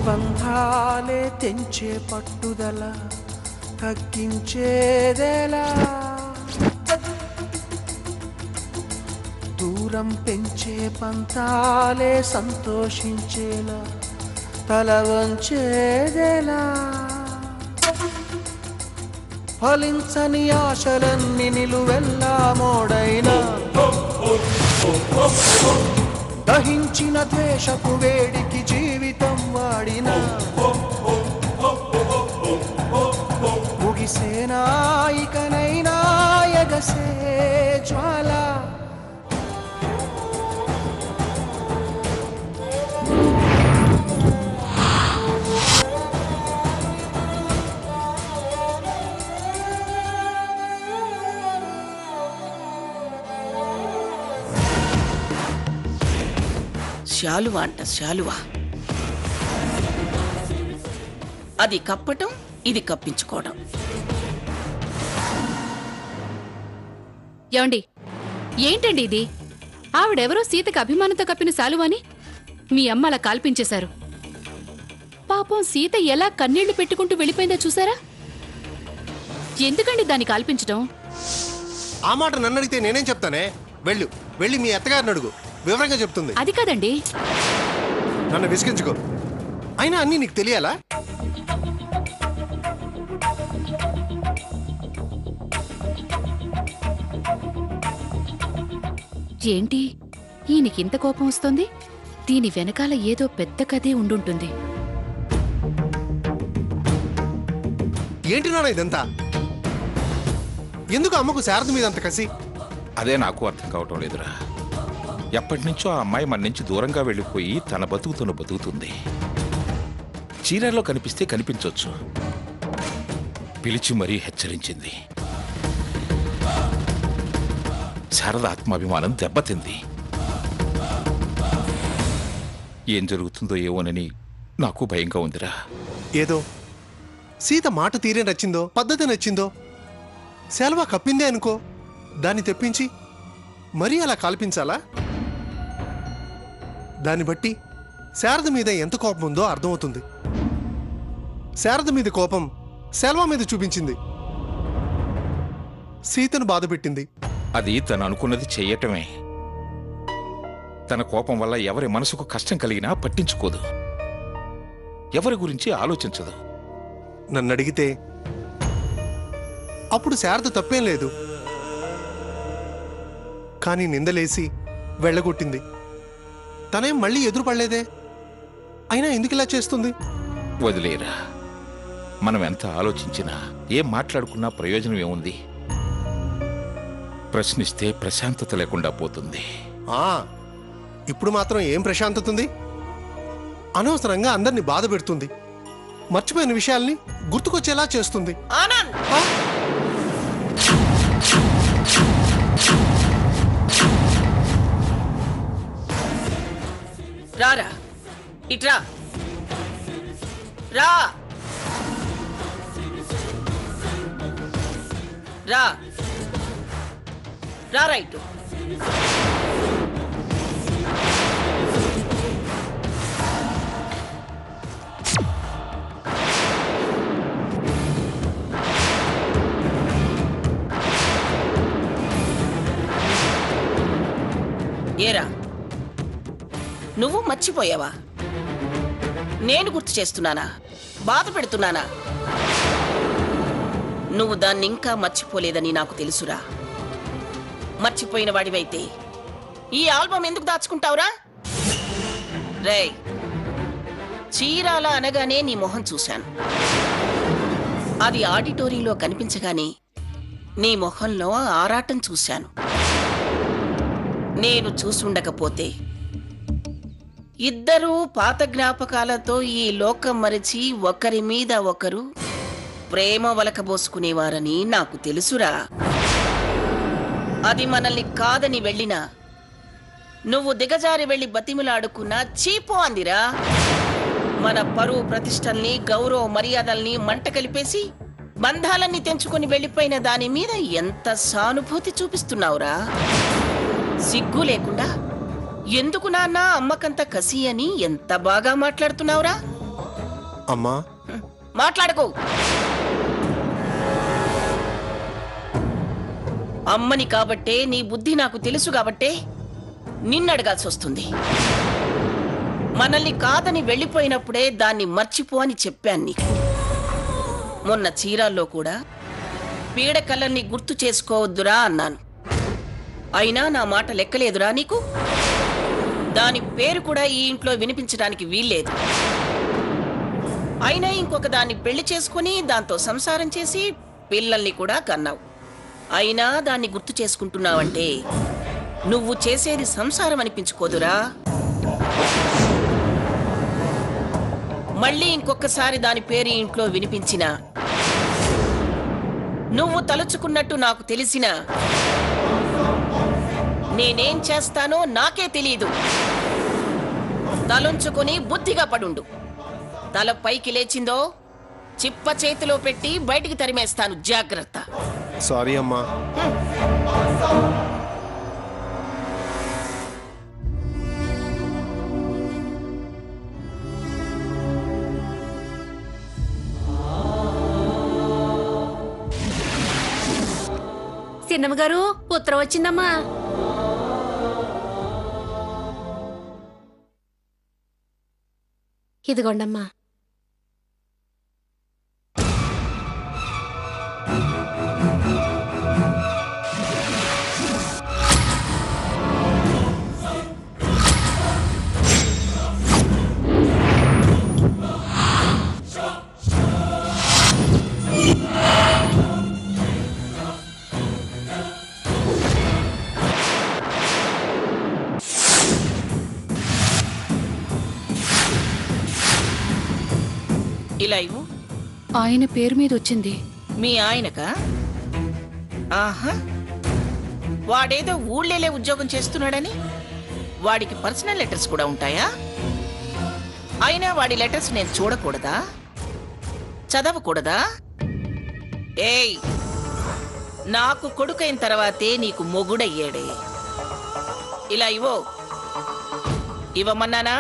బంధాలే తెంచే పట్టుదల తగ్గించేదేలా, దూరం పెంచే పంతాలే సంతోషించేలా తల వంచేదేలా, ఫలించని ఆశలన్నీ నిలువెల్లా మోడైనా, దహించిన ద్వేషపు వేడికి జీవితం వాడిన, ముగిసేనా ఇకనైనా ఎగసే జ్వాల, శాలువా అంట శాలువా. అది కప్పటం, ఇది కప్పించుకోవడం. ఏమండి, ఏంటండి ఇది? ఆవిడెవరో సీతకి అభిమానంతో కప్పిన శాలువాని మీ అమ్మ అలా కాల్పించేశారు. పాపం సీత ఎలా కన్నీళ్లు పెట్టుకుంటూ వెళ్ళిపోయిందో చూసారా? ఎందుకండి దాన్ని కాల్పించడం? ఆ మాట నన్ను అడిగితే నేనేం చెప్తానే? వెళ్ళి మీ అత్తగారిని అడుగు, వివరంగా చెప్తుంది. అది కాదండి. నన్ను విసిగించుకో. అయినా అన్నీ నీకు తెలియాలా? ఏంటి ఈయనకింత కోపం వస్తుంది? దీని వెనకాల ఏదో పెద్ద కథే ఉండుంటుంది. ఏంటి నాన్న ఇదంతా? ఎందుకు అమ్మకు శారద మీద అంత కసి? అదే నాకు అర్థం కావటం లేదురా. ఎప్పటినుంచో ఆ అమ్మాయి మన నుంచి దూరంగా వెళ్ళిపోయి తన బతుకుతుంది. చీరలో కనిపిస్తే కనిపించొచ్చు, పిలిచి మరీ హెచ్చరించింది. శారద ఆత్మాభిమానం దెబ్బతింది. ఏం జరుగుతుందో ఏమోనని నాకు భయంగా ఉందిరా. ఏదో సీత మాట తీరే నచ్చిందో, పద్ధతి నచ్చిందో, సెలవు కప్పిందే అనుకో, దాన్ని తెప్పించి మరీ అలా కాల్పించాలా? దాన్ని బట్టి శారద మీద ఎంత కోపం ఉందో అర్థమవుతుంది. శారద మీద కోపం సెల్వ మీద చూపించింది, సీతను బాధ పెట్టింది. అది తను అనుకున్నది చెయ్యటమే. తన కోపం వల్ల ఎవరి మనసుకు కష్టం కలిగినా పట్టించుకోదు, ఎవరి గురించి ఆలోచించదు. నన్ను అడిగితే అప్పుడు శారద తప్పేం లేదు, కానీ నిందలేసి వెళ్ళగొట్టింది. తనేం మళ్ళీ ఎదురుపడలేదే, అయినా ఎందుకు ఇలా చేస్తుంది? వదిలేరా. మనం ఎంత ఆలోచించినా ఏం మాట్లాడుకున్నా ప్రయోజనం ఏముంది? ప్రశ్నిస్తే ప్రశాంతత లేకుండా పోతుంది. ఇప్పుడు మాత్రం ఏం ప్రశాంతత ఉంది? అనవసరంగా అందరినీ బాధ పెడుతుంది, మర్చిపోయిన విషయాల్ని గుర్తుకొచ్చేలా చేస్తుంది. రారా, ఇట్రా రా, రా రా రైట్. ఏరా, నువ్వు మర్చిపోయావా? నేను గుర్తు చేస్తున్నానా? బాధ పెడుతున్నానా? నువ్వు దాన్ని ఇంకా మర్చిపోలేదని నాకు తెలుసురా. మర్చిపోయిన వాడివైతే ఈ ఆల్బమ్ ఎందుకు దాచుకుంటావురా? రేయ్, చీరాల అనగానే నీ మొహం చూశాను. అది ఆడిటోరియంలో కనిపించగానే నీ మొహంలో ఆరాటం చూశాను. నేను చూసుండకపోతే ఇద్దరూ పాత జ్ఞాపకాలతో ఈ లోకం మరిచి ఒకరి మీద ఒకరు ప్రేమ వలకబోసుకునేవారని నాకు తెలుసురా. అది మనల్ని కాదని వెళ్ళినా నువ్వు దిగజారి వెళ్ళి బతిమిలాడుకున్నా చీపో అందిరా. మన పరువు ప్రతిష్టల్ని, గౌరవ మర్యాదల్ని మంట కలిపేసి బంధాలన్నీ తెంచుకొని వెళ్ళిపోయిన దాని మీద ఎంత సానుభూతి చూపిస్తున్నావురా? సిగ్గు లేకుండా ఎందుకు నాన్న అమ్మకంత కసి అని ఎంత బాగా మాట్లాడుతున్నావురా? అమ్మా మాట్లాడకు. అమ్మని కాబట్టే, నీ బుద్ధి నాకు తెలుసు కాబట్టే నిన్నడగాల్సి వస్తుంది. మనల్ని కాదని వెళ్ళిపోయినప్పుడే దాన్ని మర్చిపో అని చెప్పాను నీకు. మొన్న చీరాల్లో కూడా పీడకలల్ని గుర్తు చేసుకోవద్దురా అన్నాను. అయినా నా మాట లెక్కలేదురా నీకు? దాని పేరు కూడా ఈ ఇంట్లో వినిపించడానికి వీల్లేదు. అయినా ఇంకొక దాన్ని పెళ్లి చేసుకుని దాంతో సంసారం చేసి పిల్లల్ని కూడా కన్నావు. అయినా దాన్ని గుర్తు చేసుకుంటున్నావంటే నువ్వు చేసేది సంసారం అనిపించుకోదురా. మళ్ళీ ఇంకొకసారి దాని పేరు ఇంట్లో వినిపించినా, నువ్వు తలుచుకున్నట్టు నాకు తెలిసినా, నేనేం చేస్తానో నాకే తెలియదు. తలుంచుకొని బుద్ధిగా పడుండు. తల పైకి లేచిందో చిప్ప చేతిలో పెట్టి బయటికి తరిమేస్తాను. జాగ్రత్త. సారీ అమ్మా. చిన్నమ్మ గారు, ఉత్తరం వచ్చిందమ్మా. ఇదిగోండమ్మా. ఇలా ఇవ్వు. ఆయన పేరు మీద వచ్చింది. మీ ఆయనకా? ఆహా, వాడేదో ఊళ్ళేలే ఉద్యోగం చేస్తున్నాడని వాడికి పర్సనల్ లెటర్స్ కూడా ఉంటాయా? అయినా వాడి లెటర్స్ నేను చూడకూడదా? చదవకూడదా? ఏయ్, నాకు కొడుకైన తర్వాతే నీకు మొగుడయ్యాడే. ఇలా ఇవ్వో. ఇవ్వమన్నానా?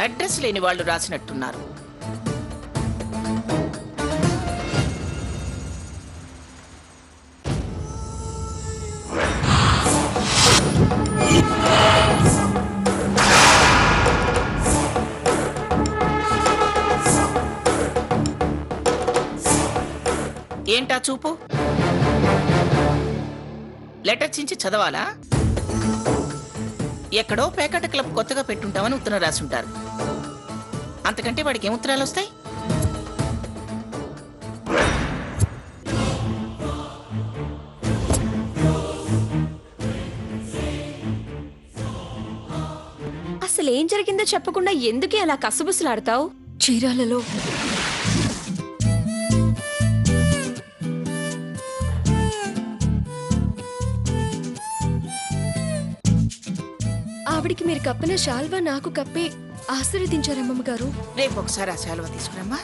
అడ్రస్ లేని వాళ్ళు రాసినట్టున్నారు. ఏంటా చూపు? లెటర్ చించి చదవాలా? ఎక్కడో పేకాట క్లబ్ కొత్తగా పెట్టుంటామని ఉత్తరం రాసుంటారు. అంతకంటే వాడికి ఏం ఉత్తరాలు వస్తాయి? అసలు ఏం జరిగిందో చెప్పకుండా ఎందుకే అలా కసుబుసులాడతావు? చీరాలలో ఆవిడికి మీరు కప్పిన శాల్వా నాకు కప్పి ఆశీర్వదించారమ్మమ్మ గారు. రేపు ఒకసారి ఆ శాలువ తీసుకురమ్మా.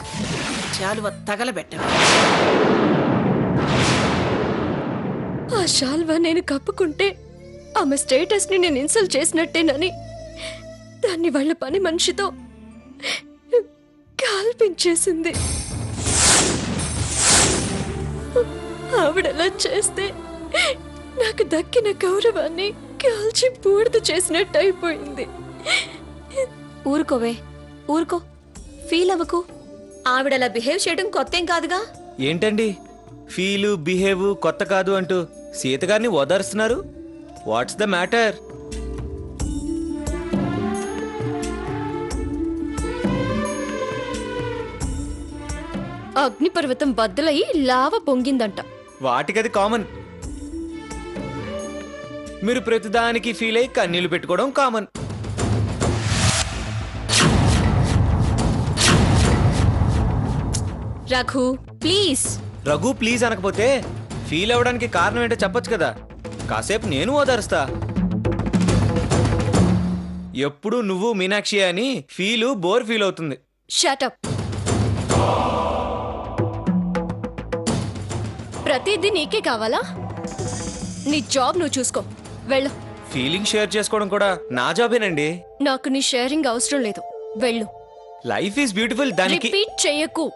శాలువ తగలబెట్టను. ఆ శాల్వా నేను కప్పుకుంటే ఆమె స్టేటస్ ని నేను ఇన్సల్ట్ చేసినట్టేనని దాన్ని వాళ్ళ పని మనిషితో కాల్పించేసింది. ఆవిడలా చేస్తే నాకు దక్కిన గౌరవాన్ని కాల్చి బూడిద చేసినట్టు అయిపోయింది. ఊరుకోవే, ఊరుకో, ఫీల్ అవ్వకు. ఆవిడలా బిహేవ్ చేయడం కొత్తేం కాదుగా. ఏంటండి ఫీలు బిహేవ్ కొత్త కాదు అంటూ సీత గారిని ఓదారుస్తున్నారు? What's the matter? అగ్నిపర్వతం బద్దలయ్యి లావ పొంగిందంట. వాటికది కామన్. మీరు ప్రతిదానికి ఫీల్ అయ్యి కన్నీళ్లు పెట్టుకోవడం common. Raghu please. Raghu please అనకపోతే ఫీల్ అవ్వడానికి కారణం ఏంటో చెప్పొచ్చు కదా. కాసేపు నేను ఓదారుస్తా. ఎప్పుడు నువ్వు మీనాక్షి అని బోర్ ఫీల్ అవుతుంది. Shut up. ప్రతిదీ నీకే కావాలా? నీ జాబ్ నువ్వు చూసుకో, వెళ్ళు. ఫీలింగ్ షేర్ చేసుకోవడం కూడా నా జాబేనండి. నాకు నీ షేరింగ్ అవసరం లేదు, వెళ్ళు. లైఫ్ ఈజ్ బ్యూటిఫుల్, దానికి. రిపీట్ చెయ్యకు,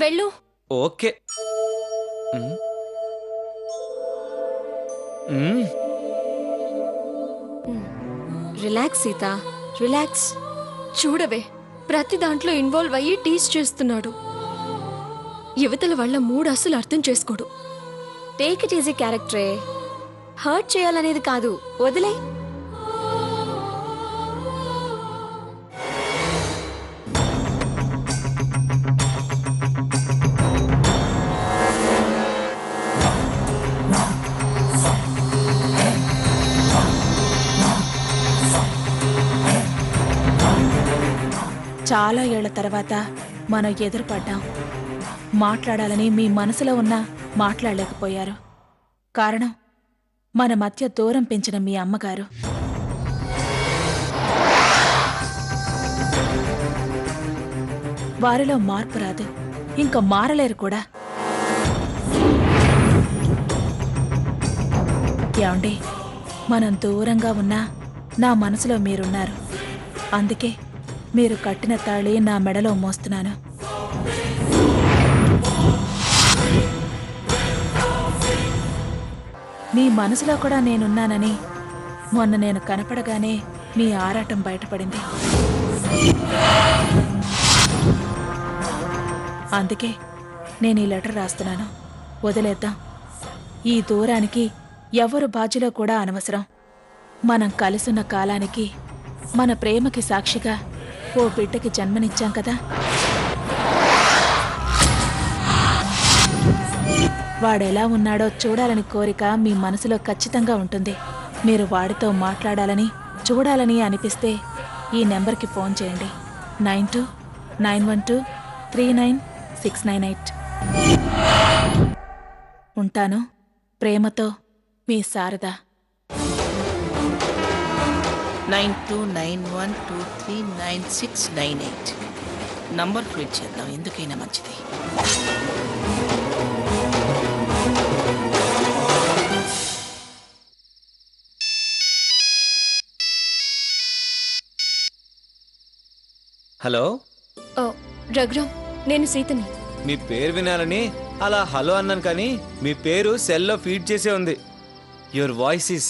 వెళ్ళు. ఓకే. మ్మ్. Relax Sita, relax. చూడవే, ప్రతి దాంట్లో ఇన్వాల్వ్ అయ్యి టీస్ చేస్తున్నాడు. యువతల వాళ్ళ మూడు అసలు అర్థం చేసుకోడు. టేక్ ఇట్ ఈజీ క్యారెక్టరే, హర్ట్ చేయాలనేది కాదు, వదిలే. చాలా ఏళ్ల తర్వాత మనం ఎదురుపడ్డాం. మాట్లాడాలని మీ మనసులో ఉన్నా మాట్లాడలేకపోయారు. కారణం మన మధ్య దూరం పెంచిన మీ అమ్మగారు. వారిలో మార్పు రాదు, ఇంకా మారలేరు కూడా. ఏమండి, మనం దూరంగా ఉన్నా నా మనసులో మీరున్నారు. అందుకే మీరు కట్టిన తాళి నా మెడలో మోస్తున్నాను. మీ మనసులో కూడా నేనున్నానని మొన్న నేను కనపడగానే మీ ఆరాటం బయటపడింది. అందుకే నేను ఈ లెటర్ రాస్తున్నాను. వదిలేద్దాం. ఈ దూరానికి ఎవరు బాధ్యులో కూడా అనవసరం. మనం కలిసున్న కాలానికి, మన ప్రేమకి సాక్షిగా ఓ బిడ్డకి జన్మనిచ్చాం కదా. వాడెలా ఉన్నాడో చూడాలని కోరిక మీ మనసులో ఖచ్చితంగా ఉంటుంది. మీరు వాడితో మాట్లాడాలని, చూడాలని అనిపిస్తే ఈ నెంబర్కి ఫోన్ చేయండి. 9291239698. ఉంటాను. ప్రేమతో, మీ శారద. 9291239698 నంబర్ ఫీడ్ చేద్దాం, ఎందుకైనా మంచిది. హలో. రఘురామ్, నేను సీతని. మీ పేరు వినాలని అలా హలో అన్నాను, కానీ మీ పేరు సెల్లో ఫీడ్ చేసే ఉంది. Your voice is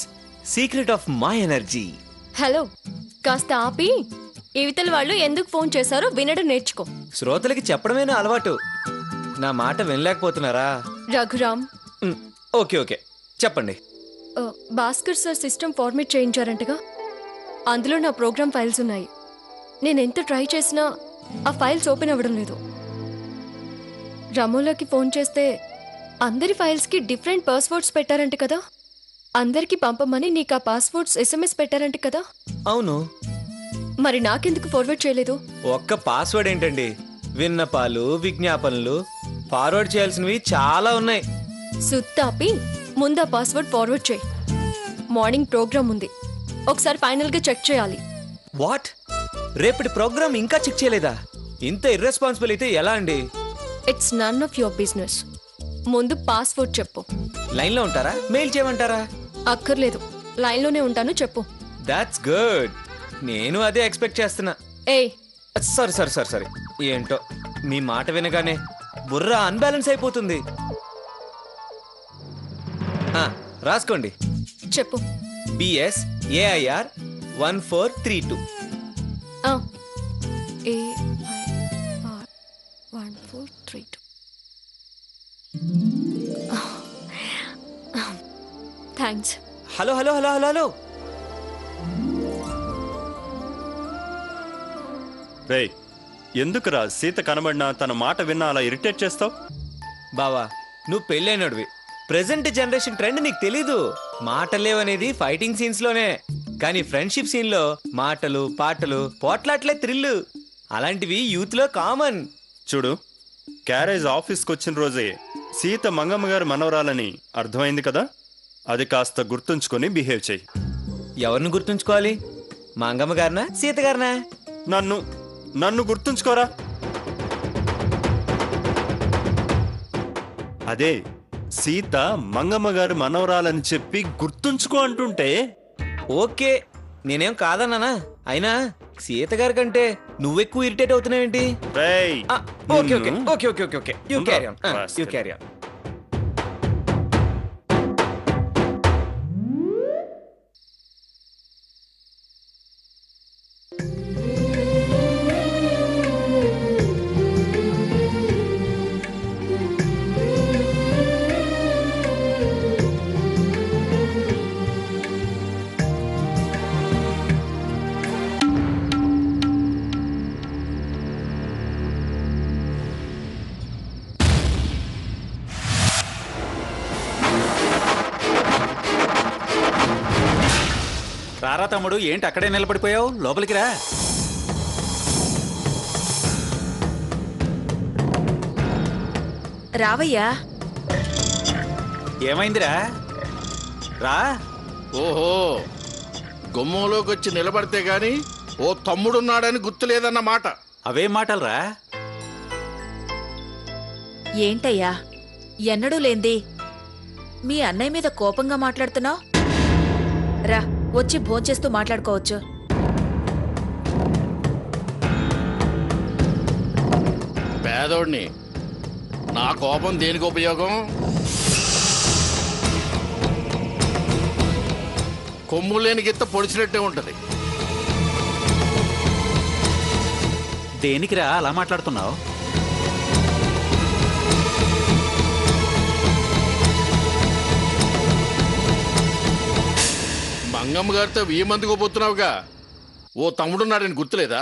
secret of my energy. Hello, కాస్త ఆపి ఇవతల వాళ్ళు ఎందుకు ఫోన్ చేశారో వినడం నేర్చుకో. శ్రోతలకి చెప్పడమేనా అలవాటు, నా మాట వినలేకపోతున్నారా? రఘురామ్, ఓకే ఓకే, చెప్పండి. భాస్కర్ సార్ సిస్టమ్ ఫార్మేట్ చేయించారంటగా, అందులో నా ప్రోగ్రామ్ ఫైల్స్ ఉన్నాయి. నేనెంత ట్రై చేసినా ఆ ఫైల్స్ ఓపెన్ అవ్వడం లేదు. రమోలాకి ఫోన్ చేస్తే అందరి ఫైల్స్కి డిఫరెంట్ పాస్వర్డ్స్ పెట్టారంట కదా. అందరికి పంపమని నీకు ఆ పాస్వర్డ్స్ SMS పెట్టారంట కదా. అవును. మరి నాకెందుకు ఫార్వర్డ్ చేయలేదు? ఒక్క పాస్వర్డ్ ఏంటండి, విన్నపాలు, విజ్ఞాపనలు ఫార్వర్డ్ చేయాల్సినవి చాలా ఉన్నాయి. సుత్తాపి ముందా పాస్వర్డ్ ఫార్వర్డ్ చేయి. మార్నింగ్ ప్రోగ్రామ్ ఉంది, ఒకసారి ఫైనల్గా చెక్ చేయాలి. వాట్? రేపటి ప్రోగ్రామ్ ఇంకా చెక్ చేయలేదా? ఇంత ఇర్రెస్పాన్సిబుల్ అయితే ఎలా అండి? It's none of your business. ముందు పాస్వర్డ్ చెప్పు. లైన్లో ఉంటారా, మెయిల్ చేయమంటారా? అక్కర్లేదు, లైన్లోనే ఉంటాను, చెప్పు. That's good. నేను అదే ఎక్స్పెక్ట్ చేస్తున్నా. ఏయ్, సారీ సారీ సారీ సారీ ఏంటో మీ మాట వినగానే బుర్ర అన్బ్యాలెన్స్ అయిపోతుంది. రాసుకోండి. చెప్పు. BS AIR 1432. AIR 1432. Thanks. Hello hello hello hello hello. రేయ్, ఎందుకురా సీత కనబడినా తన మాట విన్నా అలా ఇరిటేట్ చేస్తావు? బావా, నువ్వు పెళ్ళైనడివి. ప్రెసెంట్ జనరేషన్ ట్రెండ్ నీకు తెలీదు. మాటలేవనేది ఫైటింగ్ సీన్స్ లోనే, కానీ ఫ్రెండ్షిప్ సీన్ లో మాటలు, పాటలు, పోట్లాట్లే థ్రిల్. అలాంటివి యూత్ లో కామన్. చూడు, క్యారేజ్ ఆఫీస్కి వచ్చిన రోజే సీత మంగమ్మ గారి మనవరాలని అర్థమైంది కదా. అది కాస్త గుర్తుంచుకొని బిహేవ్ చెయ్యి. ఎవరిని గుర్తుంచుకోవాలి? మంగమ్మ గారినా, సీత గారినా? నన్ను గుర్తుంచుకోరా. అదే సీత మంగమ్మ గారి మనవరాలని చెప్పి గుర్తుంచుకో అంటుంటే. ఓకే, నేనేం కాదన్నానా. అయినా సీత గారి కంటే నువ్వెక్కువ ఇరిటేట్ అవుతున్నావేంటి? రేయ్, ఓకే ఓకే నిన్ను- okay okay okay okay you carry on, you carry on. రారా తమ్ముడు, ఏంటి అక్కడే నిలబడిపోయావు? లోపలికి రా. రావయ్యా. ఏమైందిరా? రా. ఓహో, గుమ్మంలోకి వచ్చి నిలబడితే గాని ఓ తమ్ముడున్నాడని గుర్తులేదన్న మాట. అవేం మాటలరా? ఏంటయ్యా, ఎన్నడూ లేంది మీ అన్నయ్య మీద కోపంగా మాట్లాడుతున్నావు? రా, వచ్చి భోంచేస్తూ మాట్లాడుకోవచ్చు. పేదోడిని, నా కోపం దేనికి ఉపయోగం? కొమ్ము లేని గిత్త పొడిచినట్టే ఉంటది. దేనికిరా అలా మాట్లాడుతున్నావు? మంగమ్మ గారితో వెయ్యి మందికి పోతున్నావుగా, ఓ తమ్ముడున్నాడని గుర్తులేదా?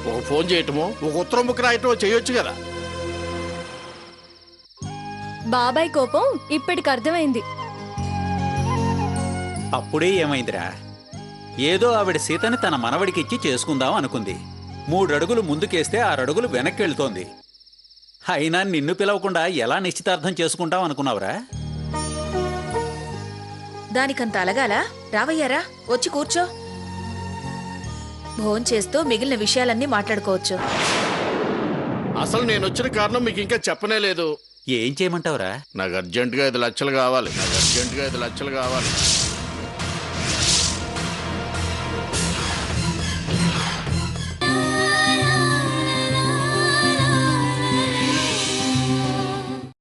ఒక ఫోన్ చేయటమో ఒక ఉత్తరం బుక్ రాయటమో చేయొచ్చు కదా. బాబాయ్ కోపం ఇప్పటికి అర్థమైంది. అప్పుడే ఏమైందిరా? ఏదో ఆవిడ సీతని తన మనవడికి ఇచ్చి చేసుకుందాం అనుకుంది. 3 అడుగులు ముందుకేస్తే 6 అడుగులు వెనక్కి వెళ్తోంది. అయినా నిన్ను పిలవకుండా ఎలా నిశ్చితార్థం చేసుకుంటాం అనుకున్నావురా? దానికంత అలగాల? రావయ్యారా, వచ్చి కూర్చో. భోంచేస్తూ మిగిలిన విషయాలన్నీ మాట్లాడుకోవచ్చు. అసలు నేను వచ్చిన కారణం మీకు ఇంకా చెప్పనే లేదు. ఏం చేయమంటావురా? నాకు అర్జెంటుగా 5 లక్షలు కావాలి.